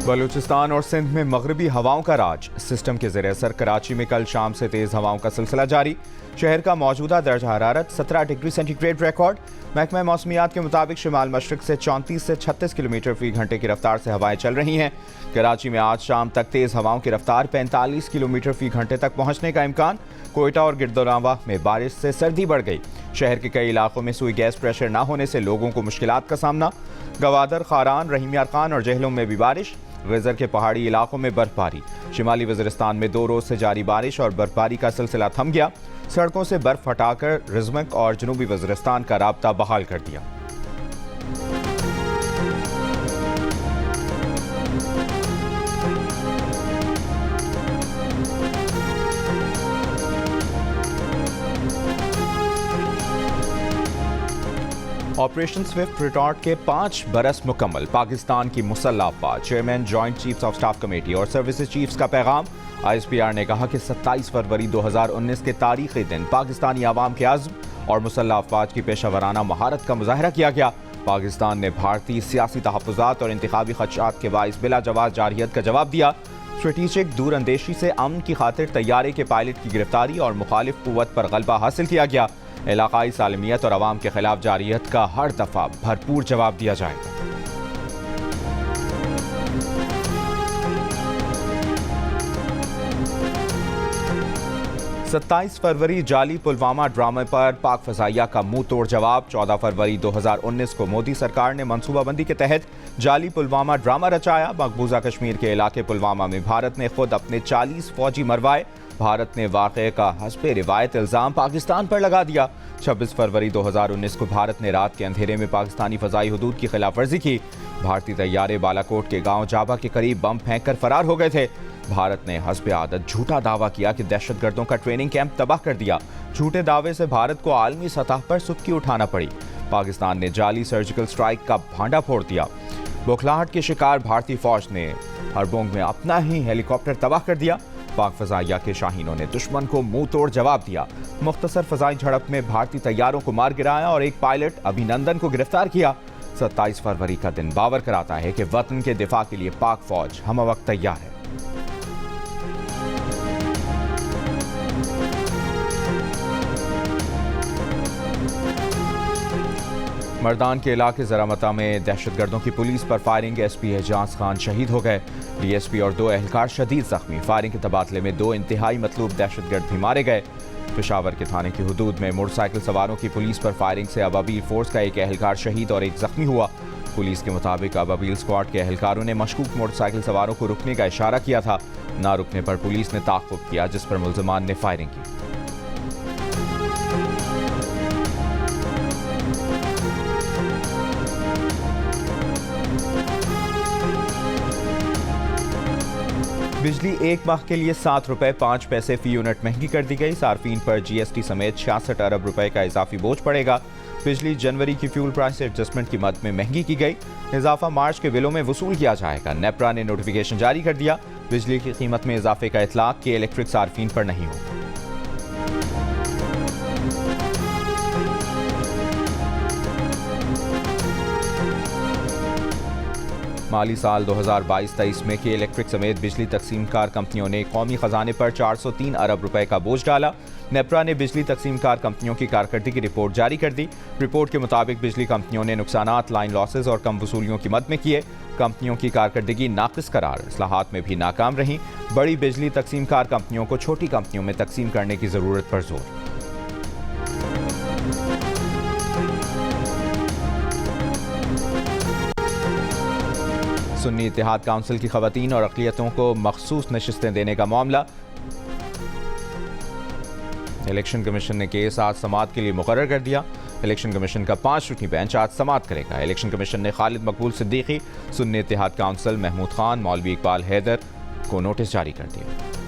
बलूचिस्तान और सिंध में मगरबी हवाओं का राज। सिस्टम के ज़ेर असर कराची में कल शाम से तेज़ हवाओं का सिलसिला जारी। शहर का मौजूदा दर्ज हरारत 17 डिग्री सेंटीग्रेड रिकॉर्ड। महकमा मौसमियात के मुताबिक शिमाल मशरक से 34 से 36 किलोमीटर फी घंटे की रफ्तार से हवाएं चल रही हैं। कराची में आज शाम तक तेज़ हवाओं की रफ्तार 45 किलोमीटर फी घंटे तक पहुंचने का इम्कान। कोयटा और गिरदोरावा में बारिश से सर्दी बढ़ गई। शहर के कई इलाकों में सुई गैस प्रेशर न होने से लोगों को मुश्किलात का सामना। गवादर, खारान, रहीम यार खान और जहलम में भी बारिश। गजर के पहाड़ी इलाकों में बर्फबारी। शिमाली वज़ीरिस्तान में 2 रोज से जारी बारिश और बर्फबारी का सिलसिला थम गया। सड़कों से बर्फ हटाकर रिजमक और जनूबी वज़ीरिस्तान का राब्ता बहाल कर दिया। ऑपरेशन स्विफ्ट रिटॉर्ट के 5 बरस मुकम्मल। पाकिस्तान की मुसल्लह अफवाज, chairman joint chiefs of staff committee और सर्विसेज चीफ्स का पैगाम। ISPR ने कहा कि 27 फरवरी 2019 के तारीखी दिन पाकिस्तानी आवाम के आज़्म और मुसल्लह अफवाज की पेशावराना महारत का मुजाहरा किया गया। पाकिस्तान ने भारतीय सियासी तहफ़्फ़ुज़ात और इंतखाबी खदशात के बाइस बिला जवाज़ जारहियत का जवाब दिया। स्ट्रेटेजिक दूरअंदेशी से अमन की खातिर तैयारे के पायलट की गिरफ्तारी और मुखालिफ कुव्वत पर गलबा हासिल किया गया। इलाकाई सालमियत और अवाम के खिलाफ जारहियत का हर दफ़ा भरपूर जवाब दिया जाएगा। सत्ताईस फरवरी जाली पुलवामा ड्रामे पर पाक फजाइया का मुंह तोड़ जवाब। 14 फरवरी 2019 को मोदी सरकार ने मनसूबाबंदी के तहत जाली पुलवामा ड्रामा रचाया। मकबूजा कश्मीर के इलाके पुलवामा में भारत ने खुद अपने 40 फौजी मरवाए। भारत ने वाक़े का हस्बे रिवायत इल्ज़ाम पाकिस्तान पर लगा दिया। 26 फरवरी 2019 को भारत ने रात के अंधेरे में पाकिस्तानी फ़ज़ाई हुदूद की खिलाफ वर्जी की। भारतीय तैयारे बालाकोट के गांव जाबा के करीब बम फेंक कर फरार हो गए थे। भारत ने हस्बे आदत झूठा दावा किया कि दहशतगर्दों का ट्रेनिंग कैंप तबाह कर दिया। झूठे दावे से भारत को आलमी सतह पर सुर्खी उठाना पड़ी। पाकिस्तान ने जाली सर्जिकल स्ट्राइक का भांडा फोड़ दिया। बौखलाहट के शिकार भारतीय फौज ने हरबोंग में अपना ही हेलीकॉप्टर तबाह कर दिया। पाक फजाइया के शाहीनों ने दुश्मन को मुंह तोड़ जवाब दिया। मुख्तसर फजाई झड़प में भारतीय तैयारों को मार गिराया और एक पायलट अभिनंदन को गिरफ्तार किया। 27 फरवरी का दिन बावर कराता है कि वतन के दिफा के लिए पाक फौज हमवक्त तैयार है। मर्दान के इलाके ज़रामता में दहशतगर्दों की पुलिस पर फायरिंग। SP एजाज खान शहीद हो गए। DSP और 2 एहलकार शदीद जख्मी। फायरिंग के तबादले में 2 इंतहाई मतलूब दहशतगर्द भी मारे गए। पेशावर के थाने की हुदूद में मोटरसाइकिल सवारों की पुलिस पर फायरिंग से अबाबील फोर्स का एक एहलकार शहीद और एक जख्मी हुआ। पुलिस के मुताबिक अबाबील स्क्वाड के एहलकारों ने मशकूक मोटरसाइकिल सवारों को रुकने का इशारा किया था। ना रुकने पर पुलिस ने ताक़ुब किया, जिस पर मुल्ज़िमान ने फायरिंग की। बिजली एक माह के लिए 7 रुपए 5 पैसे फी यूनिट महंगी कर दी गई। सार्फिन पर GST समेत 66 अरब रुपए का इजाफी बोझ पड़ेगा। बिजली जनवरी की फ्यूल प्राइस एडजस्टमेंट की मद में महंगी की गई। इजाफा मार्च के बिलों में वसूल किया जाएगा। नेपरा ने नोटिफिकेशन जारी कर दिया। बिजली की कीमत में इजाफे का इतलाक के इलेक्ट्रिक सार्फिन पर नहीं होगा। माली साल 2022-23 में के इलेक्ट्रिक समेत बिजली तकसीमकार कंपनियों ने कौमी खजाने पर 403 अरब रुपए का बोझ डाला। नेपरा ने बिजली तकसीमकार कंपनियों की कारकर्दगी की रिपोर्ट जारी कर दी। रिपोर्ट के मुताबिक बिजली कंपनियों ने नुकसानात, लाइन लॉसेज और कम वसूलियों की मद में किए। कंपनियों की कारकर्दगी नाकिस करार, इस्लाहात में भी नाकाम रही। बड़ी बिजली तकसीमकार कंपनियों को छोटी कंपनियों में तकसीम करने की जरूरत पर जोर। सुन्नी इत्तेहाद काउंसिल की खवातीन और अक़लियतों को मखसूस नशिस्तें देने का मामला। इलेक्शन कमीशन ने केस आज समाअत के लिए मुकर्रर कर दिया। इलेक्शन कमीशन का 5 रुकनी बेंच आज समाअत करेगा। इलेक्शन कमीशन ने खालिद मकबूल सिद्दीकी, सुन्नी इत्तेहाद काउंसिल, महमूद खान, मौलवी इकबाल हैदर को नोटिस जारी कर दिया।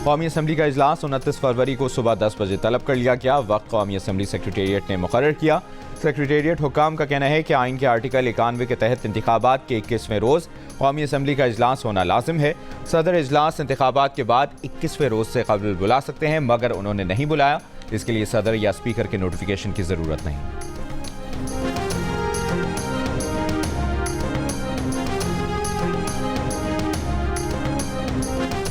कौमी असम्बली का इजलास 29 फरवरी को सुबह 10 बजे तलब कर लिया गया। वक्त कौमी असम्बली सेक्रेटेरिएट ने मुकर्रर किया। सेक्रेटेरिएट हुक्काम का कहना है कि आइन के आर्टिकल 91 के तहत इंतखाबात के 21वें रोज़ कौमी असम्बली का इजलास होना लाजिम है। सदर इजलास इंतखाबात के बाद 21वें रोज़ से कबल बुला सकते हैं, मगर उन्होंने नहीं बुलाया। इसके लिए सदर या स्पीकर के नोटिफिकेशन की ज़रूरत नहीं।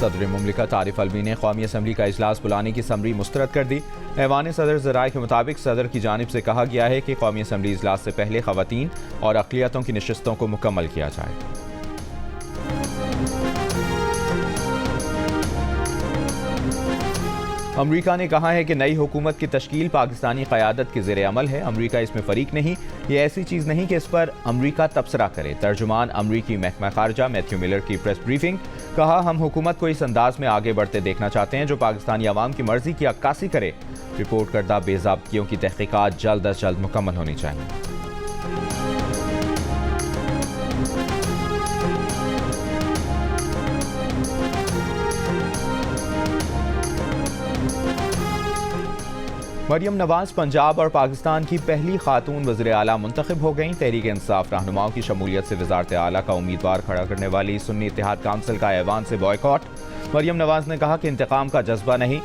सदर मुमलिकत आरिफ अलवी ने कौमी असम्बली का इजलास बुलाने की समरी मुस्तरद कर दी। ऐवान सदर ज़राए के मुताबिक सदर की जानिब से कहा गया है कि कौमी असम्बली इजलास से पहले ख़वातीन और अक़लियतों की नशिस्तों को मुकम्मल किया जाए। अमरीका ने कहा है कि नई हुकूमत की तश्कील पाकिस्तानी क़यादत के ज़ेर अमल है। अमरीका इसमें फ़रीक नहीं। ये ऐसी चीज़ नहीं कि इस पर अमरीका तबसरा करे। तर्जुमान अमरीकी महकमा ख़ारजा मैथ्यू मिलर की प्रेस ब्रीफिंग। कहा, हम हुकूमत को इस अंदाज में आगे बढ़ते देखना चाहते हैं जो पाकिस्तानी अवाम की मर्जी की अक्कासी करे। रिपोर्ट करदा बेज़ाब्तियों की तहक़ीक़ात जल्द अज जल्द मुकम्मल होनी चाहिए। मरियम नवाज पंजाब और पाकिस्तान की पहली खातून वज़ीर आला मुंतखब हो गईं। तहरीक इंसाफ रहनुमाओं की शमूलियत से वज़ारत आला का उम्मीदवार खड़ा करने वाली सुन्नी इत्तेहाद काउंसिल का ऐवान से बॉयकॉट। मरियम नवाज ने कहा कि इंतकाम का जज्बा नहीं,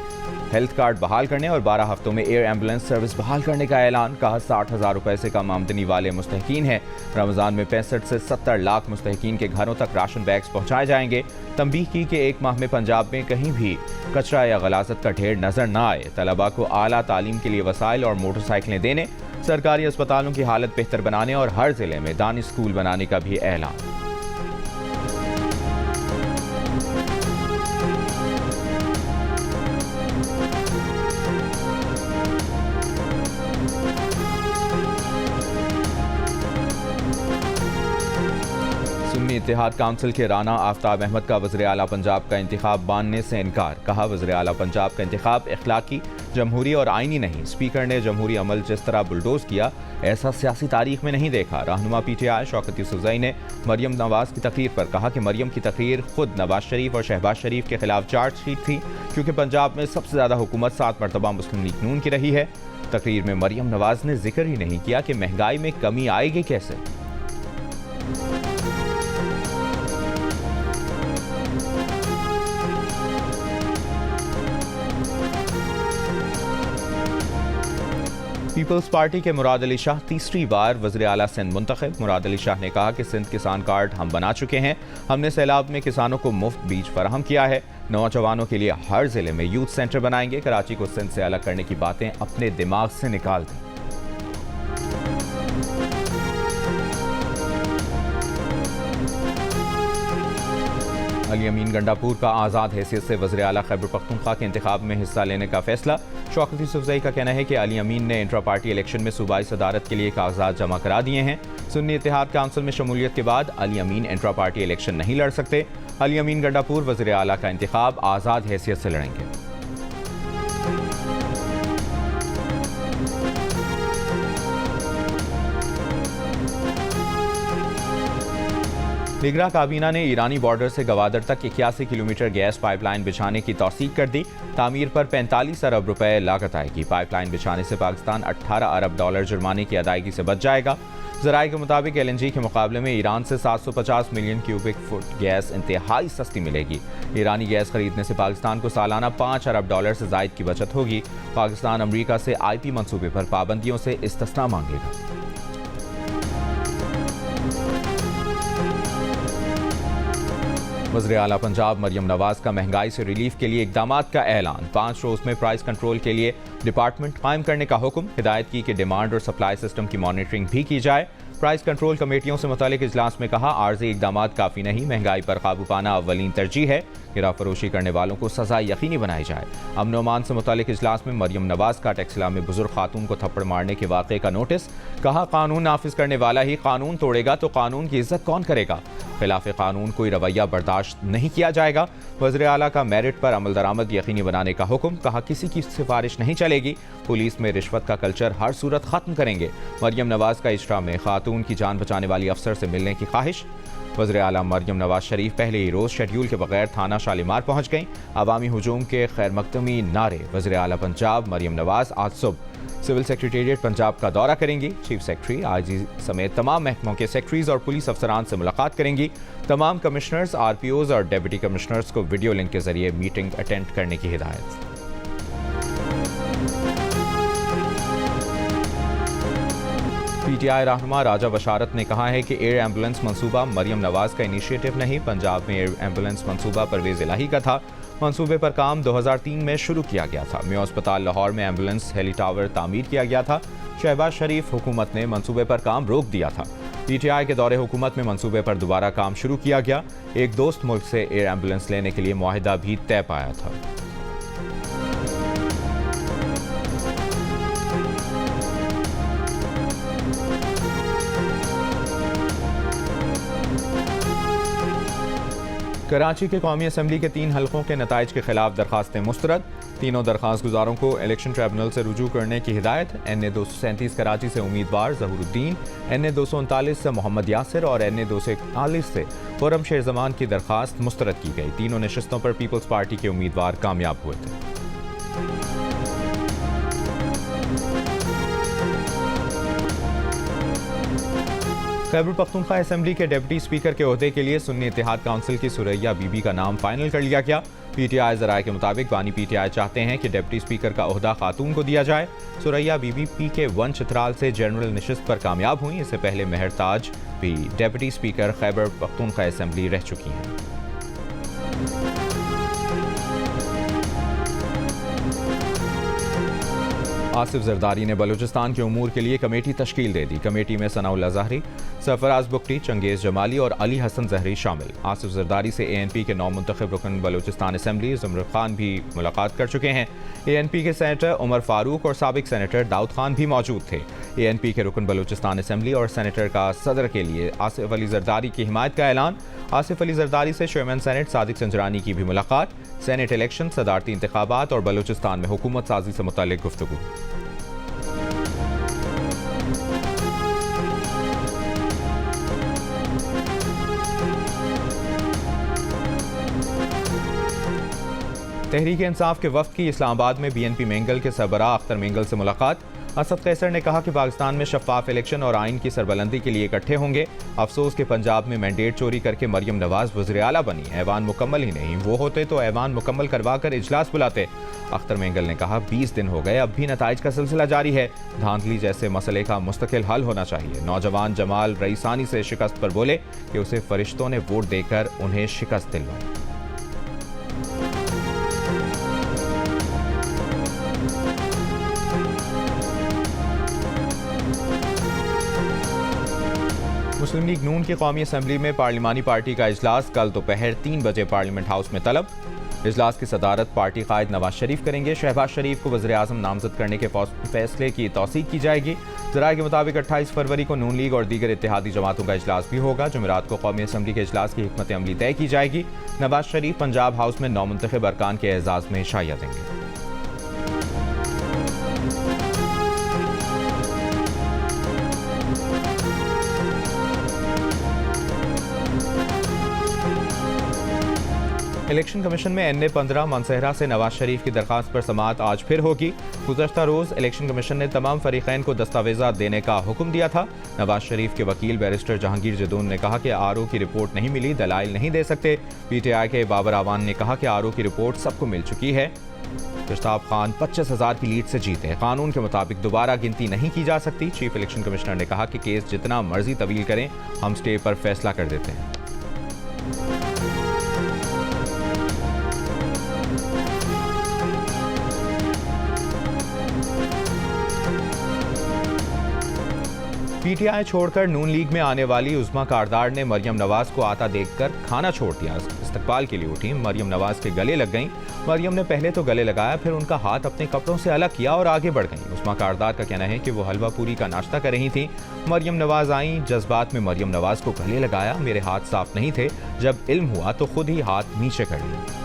हेल्थ कार्ड बहाल करने और 12 हफ्तों में एयर एम्बुलेंस सर्विस बहाल करने का ऐलान। कहा, 60,000 रुपए से कम आमदनी वाले मुस्तहिकीन हैं। रमज़ान में 65 से 70 लाख मुस्तहिकीन के घरों तक राशन बैग्स पहुँचाए जाएंगे। तंबीह की कि एक माह में पंजाब में कहीं भी कचरा या गलाजत का ढेर नजर न आए। तलबा को आला तालीम के लिए वसाइल और मोटरसाइकिलें देने, सरकारी अस्पतालों की हालत बेहतर बनाने और हर जिले में दानी स्कूल बनाने का भी ऐलान। सुन्नी इत्तेहाद काउंसिल के राना आफ्ताब अहमद का वज़ीर आला पंजाब का इंतखाब मानने से इनकार। कहा, वज़ीर आला पंजाब का इंतखाब इखलाकी, जमहूरी और आइनी नहीं। स्पीकर ने जमहूरी अमल जिस तरह बुलडोज किया, ऐसा सियासी तारीख में नहीं देखा। रहनुमा PTI शौकत यूसुफजई ने मरियम नवाज की तकरीर पर कहा कि मरियम की तकरीर खुद नवाज शरीफ और शहबाज शरीफ के खिलाफ चार्जशीट थी, क्योंकि पंजाब में सबसे ज़्यादा हुकूमत 7 मरतबा मुस्लिम लीग नून की रही है। तकरीर में मरियम नवाज ने जिक्र ही नहीं किया कि महंगाई में कमी आएगी कैसे। पीपल्स पार्टी के मुराद अली शाह तीसरी बार वज़ीर आला सिंध मुंतखब। मुराद अली शाह ने कहा कि सिंध किसान कार्ड हम बना चुके हैं। हमने सैलाब में किसानों को मुफ्त बीज फराहम किया है। नौजवानों के लिए हर जिले में यूथ सेंटर बनाएंगे। कराची को सिंध से अलग करने की बातें अपने दिमाग से निकाल दें। अली अमीन गंडापुर का आज़ाद हैसियत से वज़ीर आला खैबर पख्तूनख्वा के इंतखाब में हिस्सा लेने का फैसला। शौकत यूसुफजई का कहना है कि अली अमीन ने इंट्रा पार्टी इलेक्शन में सूबाई सदारत के लिए कागजात जमा करा दिए हैं। सुन्नी इत्तेहाद काउंसिल में शमूलियत के बाद अली अमीन इंट्रा पार्टी इलेक्शन नहीं लड़ सकते। अली अमीन गंडापुर वज़ीर आला का इंतखाब आज़ाद हैसियत से लड़ेंगे। निगरां काबीना ने ईरानी बॉर्डर से गवादर तक 81 किलोमीटर गैस पाइपलाइन बिछाने की तौसीक कर दी। तामीर पर 45 अरब रुपए लागत आएगी। पाइपलाइन बिछाने से पाकिस्तान 18 अरब डॉलर जुर्माने की अदायगी से बच जाएगा। ज़राए के मुताबिक LNG के मुकाबले में ईरान से 750 मिलियन क्यूबिक फुट गैस इंतहाई सस्ती मिलेगी। ईरानी गैस खरीदने से पाकिस्तान को सालाना 5 अरब डॉलर से जायद की बचत होगी। पाकिस्तान अमरीका से IP मंसूबे पर पाबंदियों से इस्तिस्ना मांगेगा। वज़ीर आला पंजाब मरियम नवाज का महंगाई से रिलीफ के लिए इक़दामात का ऐलान। 5 रोज़ में प्राइस कंट्रोल के लिए डिपार्टमेंट कायम करने का हुक्म। हिदायत की कि डिमांड और सप्लाई सिस्टम की मॉनिटरिंग भी की जाए। प्राइस कंट्रोल कमेटियों से मुतालिक इजलास में कहा, आर्जी इक़दामात काफ़ी नहीं, महंगाई पर काबू पाना अव्वलीन तरजीह है। गिरा फरोशी करने वालों को सजा यकीनी बनाई जाए। अमन ओमान से मुतालिक इजलास में मरियम नवाज का टेक्सला में बुजुर्ग खातून को थप्पड़ मारने के वाक़े का नोटिस। कहा, कानून नाफिज करने वाला ही कानून तोड़ेगा तो कानून की इज्जत कौन करेगा। खिलाफ कानून कोई रवैया बर्दाश्त नहीं किया जाएगा। वज़ीर आला का मेरिट पर अमल दरामद यकीनी बनाने का हुक्म। कहा, किसी की सिफारिश नहीं चलेगी। पुलिस में रिश्वत का कल्चर हर सूरत खत्म करेंगे। मरियम नवाज का इजरा में खातून की जान बचाने वाली अफसर से मिलने की ख्वाहिश। वज़ीर आला मरियम नवाज शरीफ पहले ही रोज़ शेड्यूल के बगैर थाना शालीमार पहुँच गईं। अवामी हुजूम के खैर मकदमी नारे। वज़ीर आला पंजाब मरियम नवाज आज सुबह सिविल सेक्रेटेरिएट पंजाब का दौरा करेंगी। चीफ सेक्रेटरी IG समेत तमाम महकमों के सेक्रेटरीज और पुलिस अफसरान से मुलाकात करेंगी। तमाम कमिश्नर्स, RPOs और डेप्यूटी कमिश्नर्स को वीडियो लिंक के जरिए मीटिंग अटेंड करने की हिदायत। पीटीआई रहनुमा राजा बशारत ने कहा है कि एयर एम्बुलेंस मंसूबा मरियम नवाज का इनिशिएटिव नहीं, पंजाब में एयर एम्बुलेंस मंसूबा परवेज इलाही का था। मंसूबे पर काम 2003 में शुरू किया गया था। मेयो अस्पताल लाहौर में एम्बुलेंस हेली टावर तामीर किया गया था। शहबाज शरीफ हुकूमत ने मंसूबे पर काम रोक दिया था। पीटीआई के दौरे हुकूमत में मंसूबे पर दोबारा काम शुरू किया गया। एक दोस्त मुल्क से एयर एम्बुलेंस लेने के लिए मुआहिदा भी तय पाया था। कराची के कौमी असम्बली के 3 हलकों के नताइज के खिलाफ दरखास्तें मुस्तरद। तीनों दरखास्त गुजारों को इलेक्शन ट्रिब्यूनल से रुजू करने की हिदायत। NA 237 कराची से उम्मीदवार जहूरुद्दीन, NA 239 से मोहम्मद यासिर और NA 241 से खुर्रम शेर जमान की दरखास्त मुस्तरद की गई। तीनों नशिस्तों पर पीपल्स पार्टी के उम्मीदवार कामयाब हुए थे। खैबर पख्तूनख्वा असेंबली के डिप्टी स्पीकर के ओहदे के लिए सुन्नी इत्तेहाद काउंसिल की सुरैया बीबी का नाम फाइनल कर लिया गया। पीटीआई जराये के मुताबिक बानी पीटीआई चाहते हैं कि डिप्टी स्पीकर का ओहदा खातून को दिया जाए। सुरैया बीबी PK1 चित्राल से जनरल नशिस्त पर कामयाब हुई। इससे पहले मेहर ताज भी deputy speaker Khyber Pakhtunkhwa assembly रह चुकी हैं। आसिफ जरदारी ने बलूचिस्तान के उमूर के लिए कमेटी तश्कील दे दी। कमेटी में सनाउल्लाह ज़हरी, सरफराज बुख्ती, चंगेज़ जमाली और अली हसन जहरी शामिल। आसिफ जरदारी से ANP के नौ मुंतखब रुकन बलूचिस्तान असेंबली ज़ुमर खान भी मुलाकात कर चुके हैं। ANP के सेनेटर उमर फारूक और साबिक सेनेटर दाऊद खान भी मौजूद थे। ANP के रुकन बलूचिस्तान असेंबली और सेनेटर का सदर के लिए आसिफ अली जरदारी की हिमायत का ऐलान। आसिफ अली जरदारी से चेयरमैन सेनेट सादिक संजरानी की भी मुलाकात। सेनेट इलेक्शन, सदारती इंतखाबात और बलूचिस्तान में हुकूमत साजी से मुताल्लिक गुफ्तगू। तहरीक इंसाफ के वफ्द की इस्लामाबाद में BNP मेंगल के सरबराह अख्तर मेंगल से मुलाकात। असद कैसर ने कहा कि पाकिस्तान में शफाफ इलेक्शन और आइन की सरबलंदी के लिए इकट्ठे होंगे। अफसोस के पंजाब में मैंडेट चोरी करके मरियम नवाज वज़ीर आला बनी। ऐवान मुकम्मल ही नहीं, वो होते तो ऐवान मुकम्मल करवा कर इजलास बुलाते। अख्तर मेंगल ने कहा 20 दिन हो गए, अब भी नताइज का सिलसिला जारी है। धांधली जैसे मसले का मुस्तकिल हल होना चाहिए। नौजवान जमाल रईसानी से शिकस्त पर बोले कि उसे फरिश्तों ने वोट देकर उन्हें शिकस्त दिलवाई। मुस्लिम लीग नून की कौमी असम्बली में पार्लिमानी पार्टी का इजलास कल दोपहर 3 बजे पार्लियामेंट हाउस में तलब। इजलास की सदारत पार्टी कायद नवाज शरीफ करेंगे। शहबाज शरीफ को वज़ीर आज़म नामजद करने के फैसले की तौसीक की जाएगी। ज़राए के मुताबिक 28 फरवरी को नून लीग और दीगर इत्तेहादी जमातों का इजलास भी होगा। जुमेरात को कौमी असम्बली के इजलास की हिकमत अमली तय की जाएगी। नवाज शरीफ पंजाब हाउस में नौमुंतखब अरकान के एजाज़ में शाइया देंगे। इलेक्शन कमीशन में NA 15 मनसेहरा से नवाज शरीफ की दरखास्त पर समाअत आज फिर होगी। गुज़श्ता रोज़ इलेक्शन कमीशन ने तमाम फरीक़ैन को दस्तावेज़ात देने का हुक्म दिया था। नवाज शरीफ के वकील बैरिस्टर जहांगीर जदून ने कहा कि RO की रिपोर्ट नहीं मिली, दलाइल नहीं दे सकते। PTI के बाबर आवान ने कहा कि RO की रिपोर्ट सबको मिल चुकी है। मुश्ताक खान 25,000 की लीड से जीते। कानून के मुताबिक दोबारा गिनती नहीं की जा सकती। चीफ इलेक्शन कमिश्नर ने कहा कि केस जितना मर्जी तवील करें, हम स्टे पर फैसला कर देते हैं। PTI छोड़कर नून लीग में आने वाली उज़्मा कारदार ने मरियम नवाज को आता देखकर खाना छोड़ दिया। इस्तकबाल के लिए उठी, मरियम नवाज के गले लग गईं। मरियम ने पहले तो गले लगाया, फिर उनका हाथ अपने कपड़ों से अलग किया और आगे बढ़ गईं। उज़्मा कारदार का कहना है कि वो हलवा पूरी का नाश्ता कर रही थी। मरियम नवाज आईं, जज्बात में मरियम नवाज को गले लगाया। मेरे हाथ साफ नहीं थे, जब इल्म हुआ तो खुद ही हाथ नीचे कर लिए।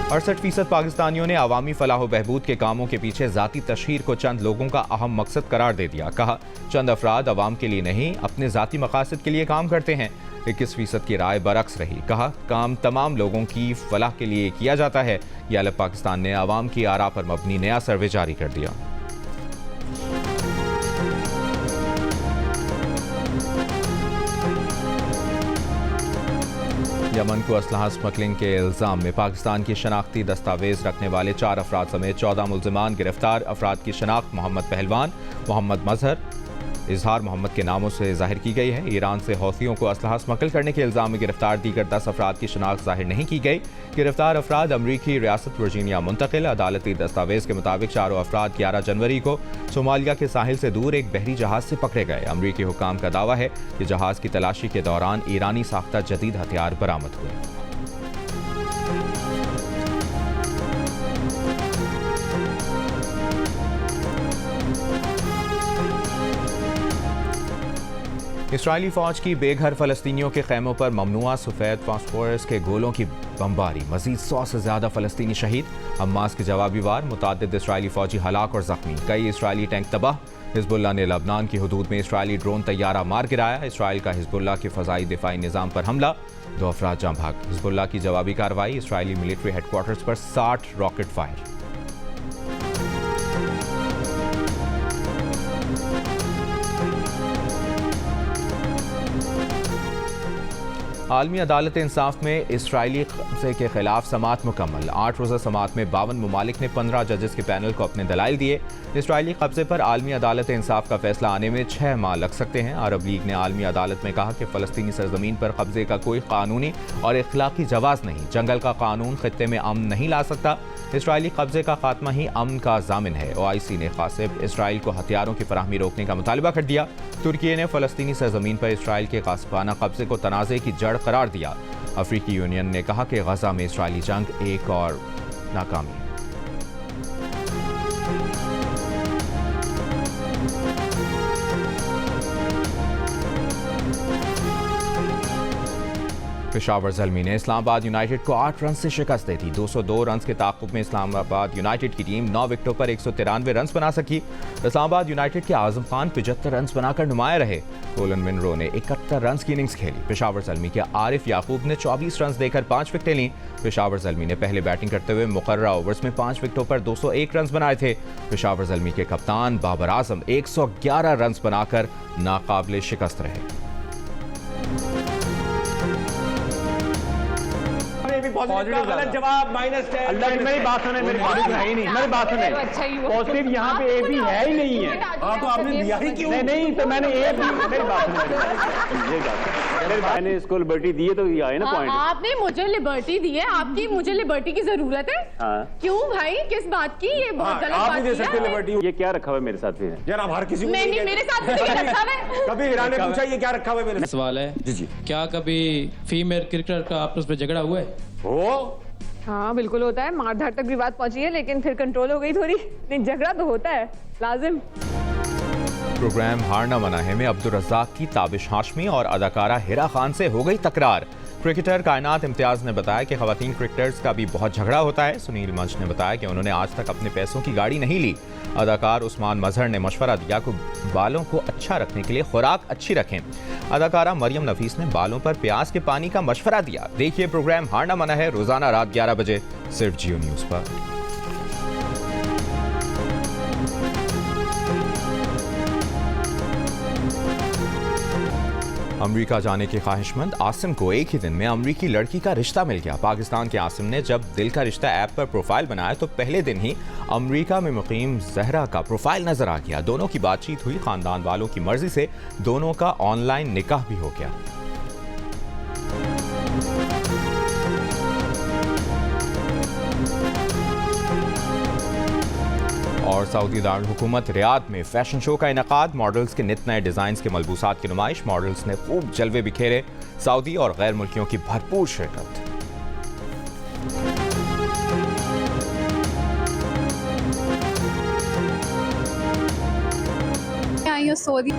68% पाकिस्तानियों ने अवामी फलाह व बहबूद के कामों के पीछे ज़ाती तशहीर को चंद लोगों का अहम मकसद करार दे दिया। कहा चंद अफराद अवाम के लिए नहीं, अपने ज़ाती मकासद के लिए काम करते हैं। 21% की राय बरक्स रही। कहा काम तमाम लोगों की फलाह के लिए किया जाता है। ये अलग पाकिस्तान ने अवाम की आरा पर मबनी नया सर्वे जारी कर दिया। यमन को असलहा स्मगलिंग के इल्ज़ाम में पाकिस्तान की शनाख्ती दस्तावेज रखने वाले 4 अफराद समेत 14 मुल्ज़िमान गिरफ्तार। अफराद की शनाख्त मोहम्मद पहलवान, मोहम्मद मजहर, इजहार मोहम्मद के नामों से जाहिर की गई है। ईरान से हौथियों को असलहा स्मगल करने के इल्ज़ाम में गिरफ्तार दीगर 10 अफराद की शनाख्त जाहिर नहीं की गई। गिरफ्तार अफराद अमरीकी रियासत वर्जीनिया मुंतकिल। अदालती दस्तावेज के मुताबिक चारों अफराद 11 जनवरी को सोमालिया के साहिल से दूर एक बहरी जहाज से पकड़े गए। अमरीकी हुकाम का दावा है कि जहाज की तलाशी के दौरान ईरानी साख्ता जदीद हथियार बरामद हुए। इस्राएली फौज की बेघर फलस्तीनियों के खैमों पर ममनुआ सफ़ेद फास्फोरस के गोलों की बमबारी। मजीद 100 से ज़्यादा फलस्तीनी शहीद। हमास के जवाबी वार। मुतादिद इस्राएली फौजी हलाक और जख्मी। कई इस्राएली टैंक तबाह। हिजबुल्लाह ने लबनान की हदूद में इस्राएली ड्रोन तैयारा मार गिराया। इसराइल का हिजबुल्लाह के फ़ज़ाई दिफाई निज़ाम पर हमला। 2 अफराद जाँ भाग। हिजबुल्लाह की जवाबी कार्रवाई। इस्राएली मिलिट्री हेडक्वार्टर्स पर 60 रॉकेट फायर। आलमी अदालत इंसाफ में इसराइली कब्जे के खिलाफ समात मुकम्मल। 8 रोज़ा समात में 52 ममालिक ने 15 जजेस के पैनल को अपने दलाइल दिए। इसराइली कब्जे पर आलमी अदालत इंसाफ का फैसला आने में 6 माह लग सकते हैं। अरब लीग ने आलमी अदालत में कहा कि फ़लस्तीनी सरजमीन पर कब्जे का कोई कानूनी और इखलाकी जवाज़ नहीं। जंगल का कानून खित्ते में अमन नहीं ला सकता। इसराइली कब्जे का खात्मा ही अमन का जामिन है। OIC ने कासिब इसराइल को हथियारों की फराहमी रोकने का मुतालबा कर दिया। तुर्की ने फ़लस्तीनी सरजमीन पर इसराइल के कासिबाना कब्जे को तनाज़े की जड़ करार दिया। अफ्रीकी यूनियन ने कहा कि गजा में इसराइली जंग एक और नाकामी है। पेशावर ज़ल्मी ने इस्लामाबाद यूनाइटेड को 8 रन से शिकस्त दे दी। 202 रन के ताक़ुब में इस्लामाबाद यूनाइटेड की टीम 9 विकेटों पर 193 रन बना सकी। इस्लामाबाद यूनाइटेड के आजम खान 75 रन बनाकर नुमाया रहे। कोलन मिनरो ने 71 रन की इनिंग्स खेली। पेशावर ज़ल्मी के आरिफ याकूब ने 24 रन देकर 5 विकेटें लीं। पेशावर ज़ल्मी ने पहले बैटिंग करते हुए मुकर्ररा ओवर्स में 5 विकेटों पर 201 रन बनाए थे। पेशावर ज़ल्मी के कप्तान बाबर आजम 111 रन बनाकर नाकाबिले शिकस्त रहे। गलत जवाब -10। अल्लाह की मेरी बात सुने, मेरी बात है ही नहीं, मेरी बात सुने। पॉजिटिव यहाँ पे एक भी है ही नहीं है। हाँ तो आपने दिया ही क्यों? नहीं तो मैंने एक भी, मेरी बात सुने। मैंने इसको लिबर्टी दी है तो ये आए ना पॉइंट। आपने मुझे लिबर्टी दी है, आपकी मुझे लिबर्टी की जरूरत है। क्यों भाई, किस बात की? ये बहुत गलत बात है। लिबर्टी ये क्या रखा हुआ है मेरे साथ फिर? यार आप हर किसी को नहीं, मेरे साथ रखा हुआ है। कभी ईरान ने पूछा ये क्या रखा हुआ है मेरे? सवाल है जी जी, क्या कभी फीमेल क्रिकेटर का आपस में झगड़ा हुआ है? हो हाँ बिल्कुल होता है। मारधाड़ तक भी बात पहुंची है, लेकिन फिर कंट्रोल हो गई थोड़ी। नहीं, झगड़ा तो होता है लाजिम। प्रोग्राम हारना मना है में अब्दुल रज़्ज़ाक की ताबिश हाशमी और अदाकारा हिरा खान से हो गई तकरार। क्रिकेटर कायनात इम्तियाज ने बताया कि खवातीन क्रिकेटर्स का भी बहुत झगड़ा होता है। सुनील मंच ने बताया कि उन्होंने आज तक अपने पैसों की गाड़ी नहीं ली। अदाकार उस्मान मजहर ने मशवरा दिया कि बालों को अच्छा रखने के लिए खुराक अच्छी रखें। अदाकारा मरियम नफीस ने बालों पर प्याज के पानी का मशवरा दिया। देखिए प्रोग्राम हारना मना है रोजाना रात 11 बजे सिर्फ जियो न्यूज़ पर। अमेरिका जाने के ख्वाहिशमंद आसिम को एक ही दिन में अमेरिकी लड़की का रिश्ता मिल गया। पाकिस्तान के आसिम ने जब दिल का रिश्ता ऐप पर प्रोफाइल बनाया तो पहले दिन ही अमेरिका में मुकीम जहरा का प्रोफाइल नजर आ गया। दोनों की बातचीत हुई। खानदान वालों की मर्जी से दोनों का ऑनलाइन निकाह भी हो गया। और सऊदी दारुल हुकूमत रियाद में फैशन शो का इनेकाद। मॉडल्स के नित नए डिजाइन के मलबूसात की नुमाइश। मॉडल्स ने खूब जलवे बिखेरे। सऊदी और गैर मुल्कियों की भरपूर शिरकत। सऊदी